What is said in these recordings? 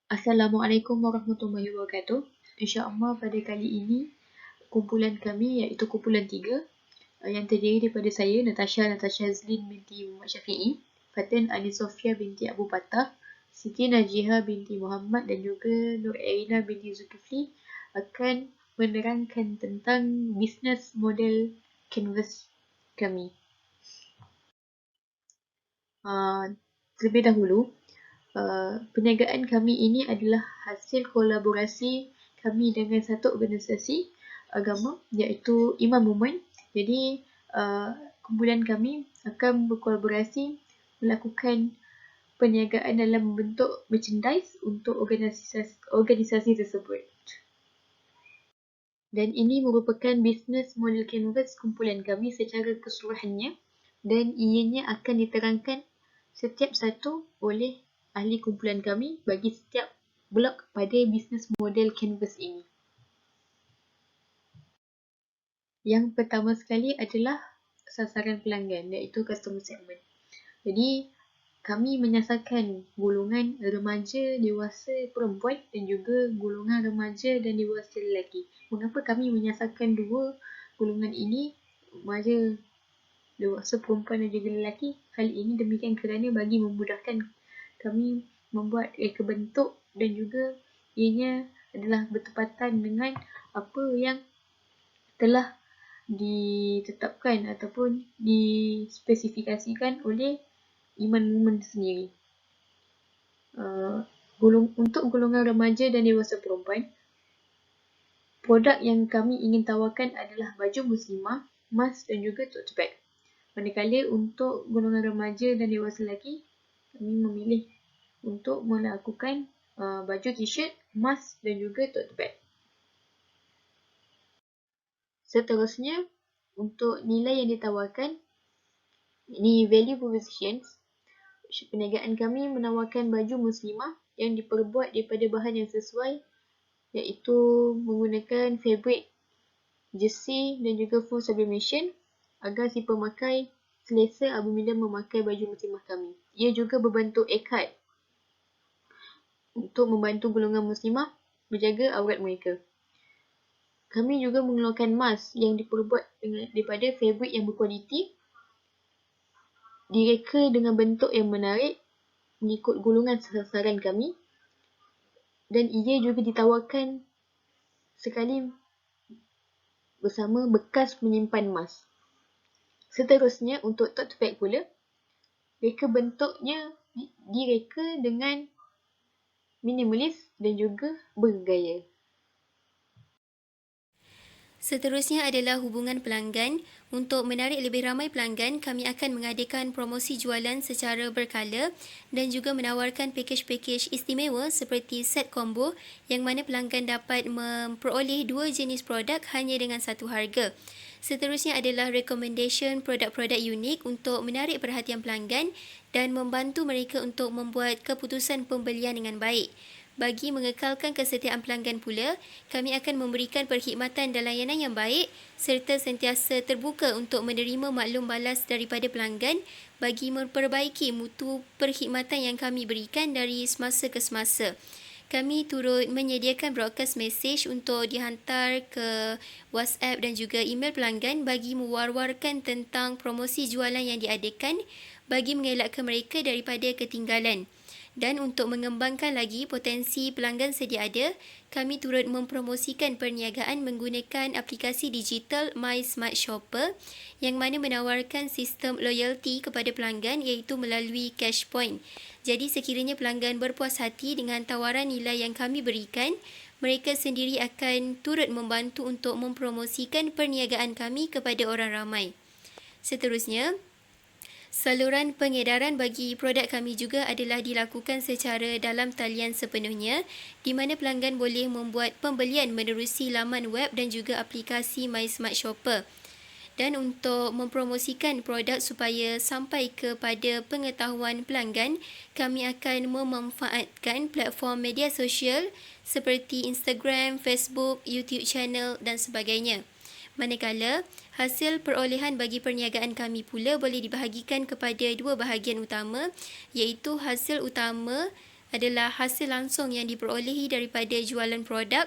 Assalamualaikum warahmatullahi wabarakatuh. InsyaAllah pada kali ini kumpulan kami iaitu kumpulan 3 yang terdiri daripada saya, Natasha Azlin binti Muhammad Syafi'i, Fatin Ali Sofia binti Abu Patah, Siti Najiha binti Muhammad dan juga Nur Erina binti Zulkifli akan menerangkan tentang bisnes model canvas kami. Terlebih dahulu, perniagaan kami ini adalah hasil kolaborasi kami dengan satu organisasi agama iaitu Imam Movement. Jadi kumpulan kami akan berkolaborasi melakukan perniagaan dalam bentuk merchandise untuk organisasi tersebut. Dan ini merupakan bisnes model canvas kumpulan kami secara keseluruhannya dan ianya akan diterangkan setiap satu oleh ahli kumpulan kami bagi setiap blok pada bisnes model canvas ini. Yang pertama sekali adalah sasaran pelanggan iaitu customer segment. Jadi kami menyasarkan golongan remaja, dewasa, perempuan dan juga golongan remaja dan dewasa lelaki. Mengapa kami menyasarkan dua golongan ini, remaja, dewasa, perempuan dan juga lelaki? Hal ini demikian kerana bagi memudahkan kami membuat reka bentuk dan juga ianya adalah bertepatan dengan apa yang telah ditetapkan ataupun dispesifikasikan oleh Imam Movement sendiri. Untuk golongan remaja dan dewasa perempuan, produk yang kami ingin tawarkan adalah baju muslimah, mask dan juga tote bag. Manakala untuk golongan remaja dan dewasa lelaki, kami memilih untuk melakukan baju t-shirt, mask dan juga tote bag. Seterusnya, untuk nilai yang ditawarkan, ini value propositions. Perniagaan kami menawarkan baju muslimah yang diperbuat daripada bahan yang sesuai, iaitu menggunakan fabric jersey dan juga full sublimation agar si pemakai selesa apabila memakai baju muslimah kami. Ia juga berbentuk ikat untuk membantu golongan muslimah menjaga aurat mereka. Kami juga mengeluarkan mask yang diperbuat daripada fabric yang berkualiti, direka dengan bentuk yang menarik mengikut golongan sasaran kami, dan ia juga ditawarkan sekali bersama bekas menyimpan mask. Seterusnya, untuk tote bag pula, reka bentuknya direka dengan minimalis dan juga bergaya. Seterusnya adalah hubungan pelanggan. Untuk menarik lebih ramai pelanggan, kami akan mengadakan promosi jualan secara berkala dan juga menawarkan pakej-pakej istimewa seperti set combo yang mana pelanggan dapat memperoleh 2 jenis produk hanya dengan satu harga. Seterusnya adalah recommendation produk-produk unik untuk menarik perhatian pelanggan dan membantu mereka untuk membuat keputusan pembelian dengan baik. Bagi mengekalkan kesetiaan pelanggan pula, kami akan memberikan perkhidmatan dan layanan yang baik serta sentiasa terbuka untuk menerima maklum balas daripada pelanggan bagi memperbaiki mutu perkhidmatan yang kami berikan dari semasa ke semasa. Kami turut menyediakan broadcast message untuk dihantar ke WhatsApp dan juga email pelanggan bagi mewar-warkan tentang promosi jualan yang diadakan bagi mengelakkan mereka daripada ketinggalan. Dan untuk mengembangkan lagi potensi pelanggan sedia ada, kami turut mempromosikan perniagaan menggunakan aplikasi digital My Smart Shopper yang mana menawarkan sistem loyalty kepada pelanggan iaitu melalui cash point. Jadi sekiranya pelanggan berpuas hati dengan tawaran nilai yang kami berikan, mereka sendiri akan turut membantu untuk mempromosikan perniagaan kami kepada orang ramai. Seterusnya, saluran pengedaran bagi produk kami juga adalah dilakukan secara dalam talian sepenuhnya, di mana pelanggan boleh membuat pembelian menerusi laman web dan juga aplikasi My Smart Shopper. Dan untuk mempromosikan produk supaya sampai kepada pengetahuan pelanggan, kami akan memanfaatkan platform media sosial seperti Instagram, Facebook, YouTube channel dan sebagainya. Manakala, hasil perolehan bagi perniagaan kami pula boleh dibahagikan kepada dua bahagian utama, iaitu hasil utama adalah hasil langsung yang diperolehi daripada jualan produk,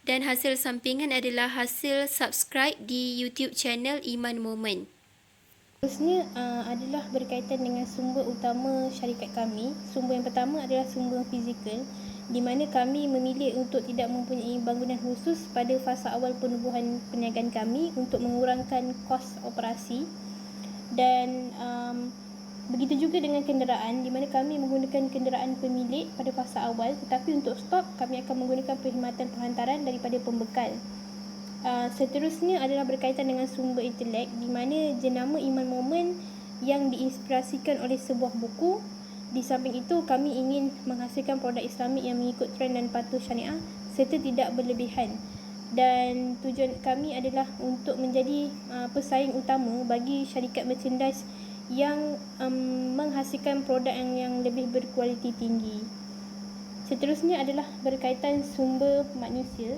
dan hasil sampingan adalah hasil subscribe di YouTube channel Iman Moment. Seterusnya adalah berkaitan dengan sumber utama syarikat kami. Sumber yang pertama adalah sumber fizikal, di mana kami memilih untuk tidak mempunyai bangunan khusus pada fasa awal penubuhan perniagaan kami untuk mengurangkan kos operasi. Dan begitu juga dengan kenderaan, di mana kami menggunakan kenderaan pemilik pada fasa awal, tetapi untuk stok kami akan menggunakan perkhidmatan penghantaran daripada pembekal. Seterusnya adalah berkaitan dengan sumber intelek, di mana jenama Iman Moment yang diinspirasikan oleh sebuah buku. Di samping itu, kami ingin menghasilkan produk Islamik yang mengikut trend dan patuh syariah serta tidak berlebihan. Dan tujuan kami adalah untuk menjadi pesaing utama bagi syarikat merchandise yang menghasilkan produk yang lebih berkualiti tinggi. Seterusnya adalah berkaitan sumber manusia,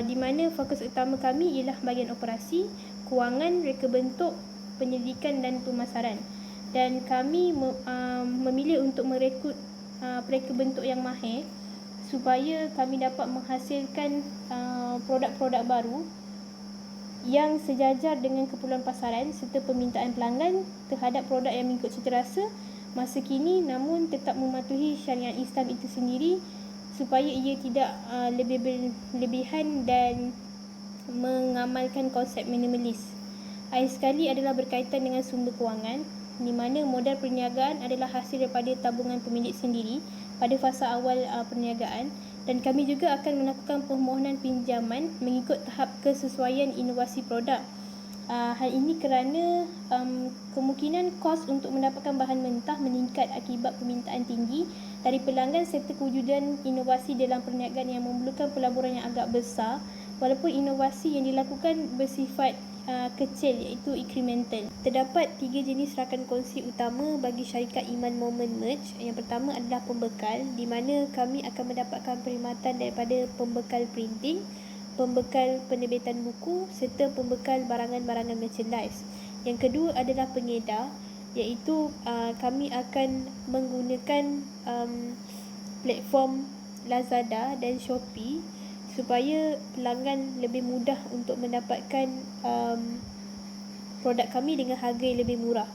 di mana fokus utama kami ialah bahagian operasi, kewangan, reka bentuk, penyelidikan dan pemasaran. Dan kami memilih untuk merekrut reka bentuk yang mahir supaya kami dapat menghasilkan produk-produk baru yang sejajar dengan keperluan pasaran serta permintaan pelanggan terhadap produk yang mengikut cita rasa masa kini, namun tetap mematuhi syariat Islam itu sendiri supaya ia tidak lebih berlebihan dan mengamalkan konsep minimalis. Akhir sekali adalah berkaitan dengan sumber kewangan, di mana modal perniagaan adalah hasil daripada tabungan pemilik sendiri pada fasa awal perniagaan, dan kami juga akan melakukan permohonan pinjaman mengikut tahap kesesuaian inovasi produk. Hal ini kerana kemungkinan kos untuk mendapatkan bahan mentah meningkat akibat permintaan tinggi dari pelanggan serta kewujudan inovasi dalam perniagaan yang memerlukan pelaburan yang agak besar, walaupun inovasi yang dilakukan bersifat kecil, iaitu incremental. Terdapat 3 jenis rakan kongsi utama bagi syarikat Iman Moment Merch. Yang pertama adalah pembekal, di mana kami akan mendapatkan perkhidmatan daripada pembekal printing, pembekal penerbitan buku serta pembekal barangan-barangan merchandise. Yang kedua adalah pengedar, iaitu kami akan menggunakan platform Lazada dan Shopee supaya pelanggan lebih mudah untuk mendapatkan produk kami dengan harga yang lebih murah.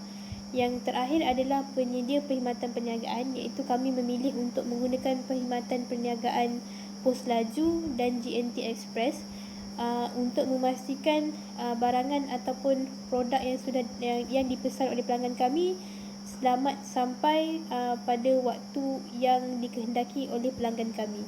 Yang terakhir adalah penyedia perkhidmatan perniagaan, iaitu kami memilih untuk menggunakan perkhidmatan perniagaan pos laju dan GNT Express untuk memastikan barangan ataupun produk yang dipesan oleh pelanggan kami selamat sampai pada waktu yang dikehendaki oleh pelanggan kami.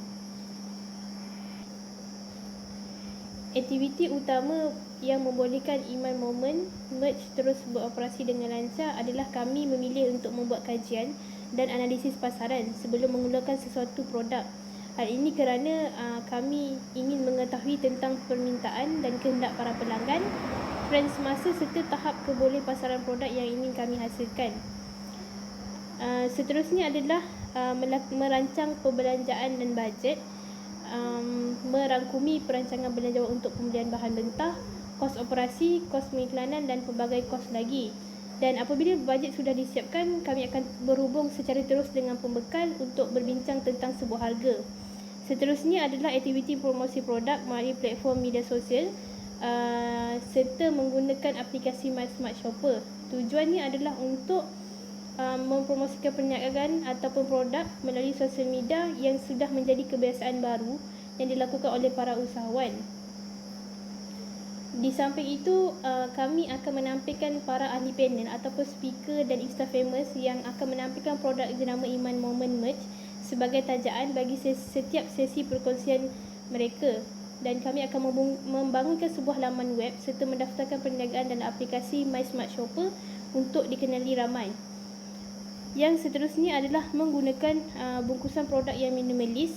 Aktiviti utama yang membolehkan Iman Moment Merch terus beroperasi dengan lancar adalah kami memilih untuk membuat kajian dan analisis pasaran sebelum mengeluarkan sesuatu produk. Hal ini kerana kami ingin mengetahui tentang permintaan dan kehendak para pelanggan, trend semasa serta tahap keboleh pasaran produk yang ingin kami hasilkan. Seterusnya adalah merancang perbelanjaan dan bajet, merangkumi perancangan belanjawan untuk pembelian bahan mentah, kos operasi, kos pengiklanan dan pelbagai kos lagi. Dan apabila bajet sudah disiapkan, kami akan berhubung secara terus dengan pembekal untuk berbincang tentang sebuah harga. Seterusnya adalah aktiviti promosi produk melalui platform media sosial serta menggunakan aplikasi My Smart Shopper. Tujuannya adalah untuk mempromosikan perniagaan ataupun produk melalui sosial media yang sudah menjadi kebiasaan baru yang dilakukan oleh para usahawan. Di samping itu, kami akan menampilkan para ahli panel ataupun speaker dan Insta famous yang akan menampilkan produk jenama Iman Moment Merch sebagai tajaan bagi setiap sesi perkongsian mereka. Dan kami akan membangunkan sebuah laman web serta mendaftarkan perniagaan dan aplikasi My Smart Shopper untuk dikenali ramai. Yang seterusnya adalah menggunakan bungkusan produk yang minimalis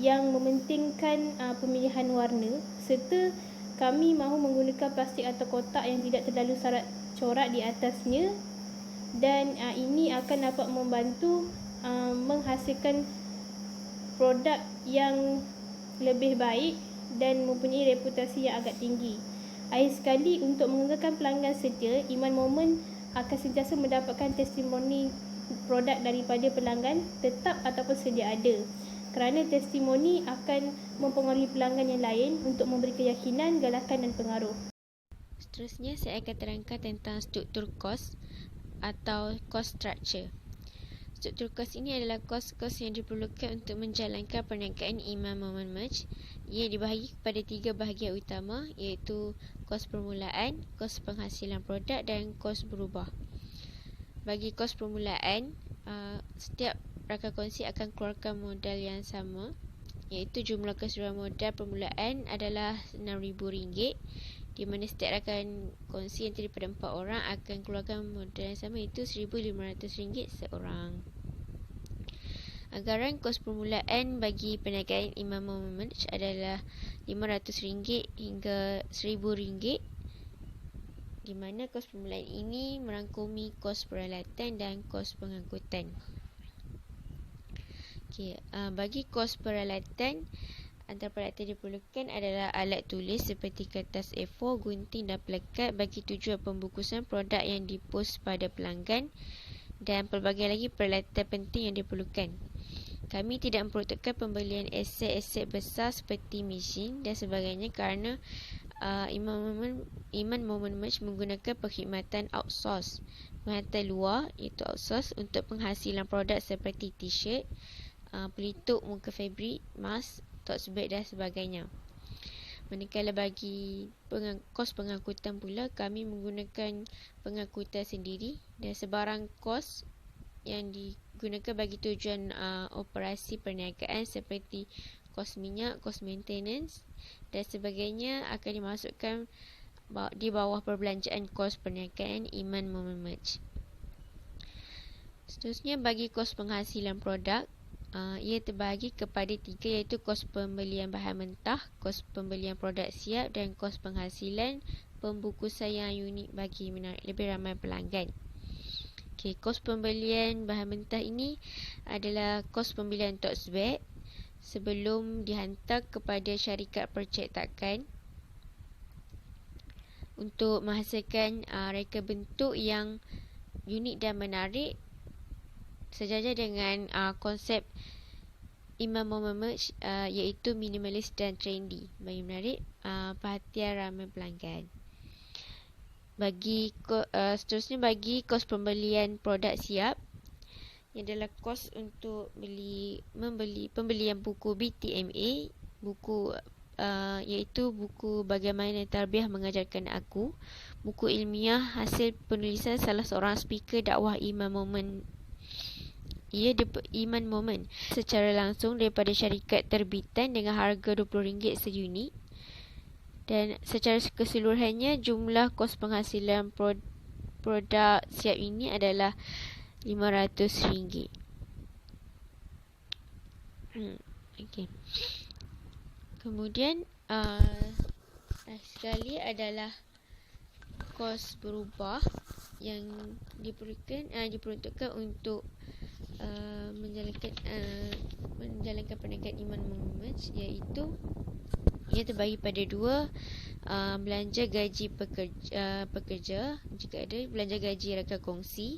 yang mementingkan pemilihan warna, serta kami mahu menggunakan plastik atau kotak yang tidak terlalu syarat corak di atasnya, dan ini akan dapat membantu menghasilkan produk yang lebih baik dan mempunyai reputasi yang agak tinggi. Akhir sekali, untuk mengekalkan pelanggan setia, Iman Moment akan sentiasa mendapatkan testimoni produk daripada pelanggan tetap ataupun sedia ada. Kerana testimoni akan mempengaruhi pelanggan yang lain untuk memberi keyakinan, galakan dan pengaruh. Seterusnya saya akan terangkan tentang struktur kos atau cost structure. Struktur kos ini adalah kos-kos yang diperlukan untuk menjalankan perniagaan Imam Moment Merge. Ia dibahagi kepada 3 bahagian utama, iaitu kos permulaan, kos penghasilan produk dan kos berubah. Bagi kos permulaan, setiap rakan kongsi akan keluarkan modal yang sama, iaitu jumlah keseluruhan modal permulaan adalah RM6,000, di mana setiap rakan kongsi yang terdiri pada 4 orang akan keluarkan modal yang sama, iaitu RM1,500 seorang. Anggaran kos permulaan bagi perniagaan Imam Moment Merge adalah RM500 hingga RM1,000, di mana kos permulaan ini merangkumi kos peralatan dan kos pengangkutan. Bagi kos peralatan, antara peralatan diperlukan adalah alat tulis seperti kertas A4, gunting dan plakat bagi tujuan pembukusan produk yang dipos pada pelanggan, dan pelbagai lagi peralatan penting yang diperlukan. Kami tidak memperuntukkan pembelian aset-aset besar seperti mesin dan sebagainya kerana Iman Moment Merge menggunakan perkhidmatan outsource, perkhidmatan luar iaitu outsource untuk penghasilan produk seperti t-shirt, pelitup muka fabrik, mask, tote bag dan sebagainya. Manakala bagi kos pengangkutan pula, kami menggunakan pengangkutan sendiri dan sebarang kos yang digunakan bagi tujuan operasi perniagaan seperti kos minyak, kos maintenance dan sebagainya akan dimasukkan di bawah perbelanjaan kos perniagaan Iman Moment Merge. Seterusnya, bagi kos penghasilan produk, ia terbahagi kepada 3, iaitu kos pembelian bahan mentah, kos pembelian produk siap dan kos penghasilan pembukusan yang unik bagi menarik lebih ramai pelanggan. Kos pembelian bahan mentah ini adalah kos pembelian tote bag sebelum dihantar kepada syarikat percetakan untuk menghasilkan reka bentuk yang unik dan menarik sejajar dengan konsep Imam Moment Merge, iaitu minimalis dan trendy bagi menarik perhatian ramai pelanggan. Seterusnya, bagi kos pembelian produk siap, ia adalah kos untuk pembelian buku BTMA, buku iaitu buku Bagaimana Tarbiyah Mengajarkan Aku, buku ilmiah hasil penulisan salah seorang speaker dakwah Imam Moment. Ia Iman Moment secara langsung daripada syarikat terbitan dengan harga RM20 seunit, dan secara keseluruhannya jumlah kos penghasilan produk siap ini adalah RM500. Kemudian sekali adalah kos berubah yang diperuntukkan untuk menjalankan perniagaan Iman Moment Merge, iaitu ia terbahagi pada 2, belanja gaji pekerja jika ada, belanja gaji rakan kongsi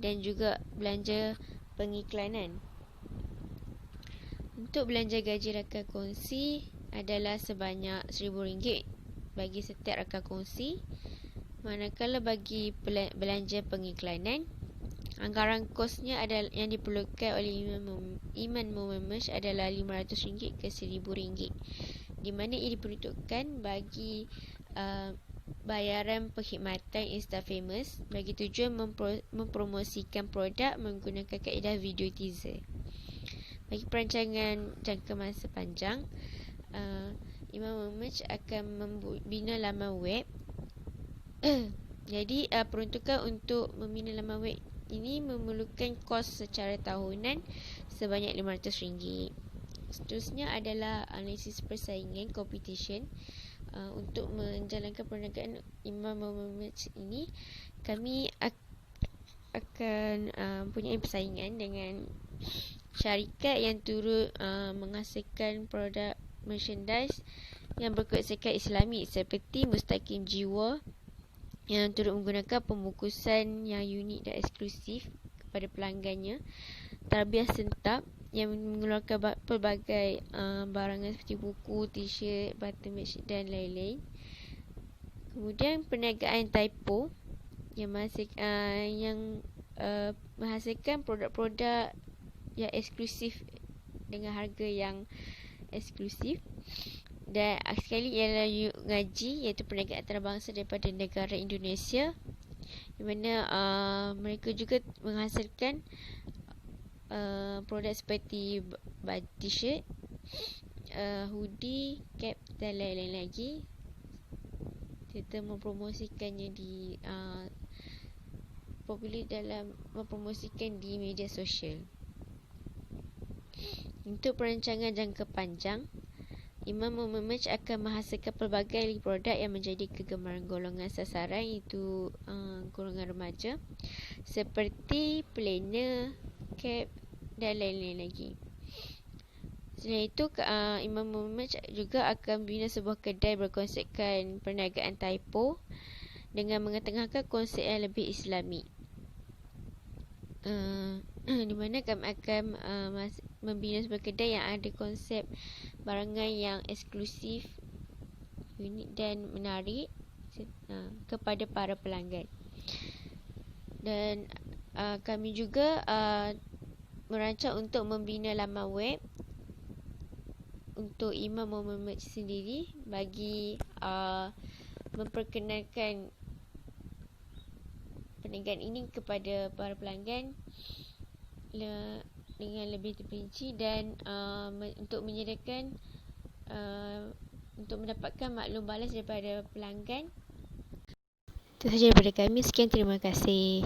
dan juga belanja pengiklanan. Untuk belanja gaji rakan kongsi adalah sebanyak RM1,000 bagi setiap rakan kongsi, manakala bagi belanja pengiklanan, anggaran kosnya adalah yang diperlukan oleh Iman Moment Merge adalah RM500 ke RM1,000, di mana ia diperuntukkan bagi bayaran perkhidmatan Instafamous bagi tujuan mempromosikan produk menggunakan kaedah video teaser. Bagi perancangan jangka masa panjang, Imam Moment Merge akan membina laman web. Jadi peruntukan untuk membina laman web ini memerlukan kos secara tahunan sebanyak RM500. Seterusnya adalah analisis persaingan competition. Untuk menjalankan perniagaan Imam Moment Merge ini, kami akan mempunyai persaingan dengan syarikat yang turut menghasilkan produk merchandise yang berkonsepkan Islami seperti Mustaqim Jiwa yang turut menggunakan pembungkusan yang unik dan eksklusif kepada pelanggannya. Tarbiah sentap yang mengeluarkan pelbagai barangan seperti buku, t-shirt, buttermilk dan lain-lain. Kemudian perniagaan typo yang menghasilkan produk-produk yang eksklusif dengan harga yang eksklusif. Dan sekali ialah ngaji, iaitu perniagaan antarabangsa daripada negara Indonesia, di mana mereka juga menghasilkan produk seperti t-shirt, hoodie, cap dan lain-lain lagi, serta mempromosikannya di popular dalam mempromosikan di media sosial. Untuk perancangan jangka panjang, Imam Moment Merch akan menghasilkan pelbagai produk yang menjadi kegemaran golongan sasaran, iaitu golongan remaja, seperti planner, cap dan lain-lain lagi. Selain itu, Imam Moment Merch juga akan membina sebuah kedai berkonsepkan perniagaan typo dengan mengetengahkan konsep yang lebih islami. Di mana kami akan membina sebuah kedai yang ada konsep barangan yang eksklusif, unik dan menarik kepada para pelanggan. Dan kami juga merancang untuk membina laman web untuk Imam Moment Merch sendiri bagi memperkenalkan perniagaan ini kepada para pelanggan dengan lebih terperinci dan untuk menyediakan untuk mendapatkan maklum balas daripada pelanggan. Itu sahaja daripada kami. Sekian, terima kasih.